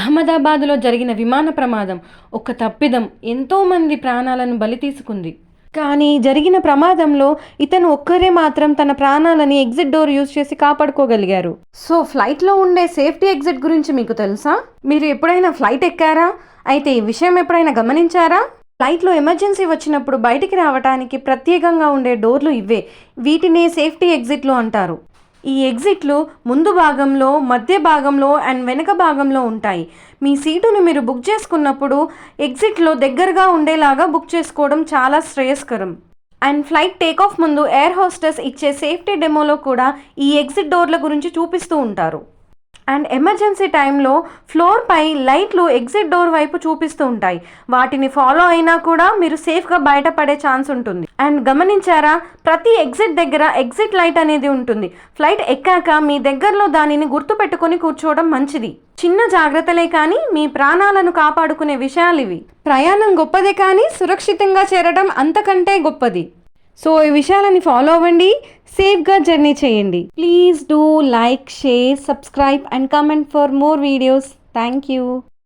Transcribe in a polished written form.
అహ్మదాబాద్లో జరిగిన విమాన ప్రమాదం ఒక తప్పిదం ఎంతోమంది ప్రాణాలను బలి తీసుకుంది. కానీ జరిగిన ప్రమాదంలో ఇతను ఒక్కరే మాత్రం తన ప్రాణాలని ఎగ్జిట్ డోర్ యూజ్ చేసి కాపాడుకోగలిగారు. సో ఫ్లైట్లో ఉండే సేఫ్టీ ఎగ్జిట్ గురించి మీకు తెలుసా? మీరు ఎప్పుడైనా ఫ్లైట్ ఎక్కారా? అయితే ఈ విషయం ఎప్పుడైనా గమనించారా? ఫ్లైట్లో ఎమర్జెన్సీ వచ్చినప్పుడు బయటికి రావడానికి ప్రత్యేకంగా ఉండే డోర్లు ఇవే. వీటిని సేఫ్టీ ఎగ్జిట్లు అంటారు. ఈ ఎగ్జిట్లు ముందు భాగంలో, మధ్య భాగంలో అండ్ వెనుక భాగంలో ఉంటాయి. మీ సీటును మీరు బుక్ చేసుకున్నప్పుడు ఎగ్జిట్లో దగ్గరగా ఉండేలాగా బుక్ చేసుకోవడం చాలా శ్రేయస్కరం. అండ్ ఫ్లైట్ టేకాఫ్ ముందు ఎయిర్ హోస్టెస్ ఇచ్చే సేఫ్టీ డెమోలో కూడా ఈ ఎగ్జిట్ డోర్ల గురించి చూపిస్తూ ఉంటారు. అండ్ ఎమర్జెన్సీ టైంలో ఫ్లోర్ పై లైట్లు ఎగ్జిట్ డోర్ వైపు చూపిస్తూ ఉంటాయి. వాటిని ఫాలో అయినా కూడా మీరు సేఫ్గా బయటపడే ఛాన్స్ ఉంటుంది. అండ్ గమనించారా, ప్రతి ఎగ్జిట్ దగ్గర ఎగ్జిట్ లైట్ అనేది ఉంటుంది. ఫ్లైట్ ఎక్కాక మీ దగ్గరలో దానిని గుర్తుపెట్టుకొని కూర్చోవడం మంచిది. చిన్న జాగ్రత్తలే కానీ మీ ప్రాణాలను కాపాడుకునే విషయాలు ఇవి. ప్రయాణం గొప్పదే కానీ సురక్షితంగా చేరడం అంతకంటే గొప్పది. సో ఈ విషయాలని ఫాలో అవ్వండి, సేఫ్గా జర్నీ చేయండి. Please do like, share, subscribe and comment for more videos. Thank you.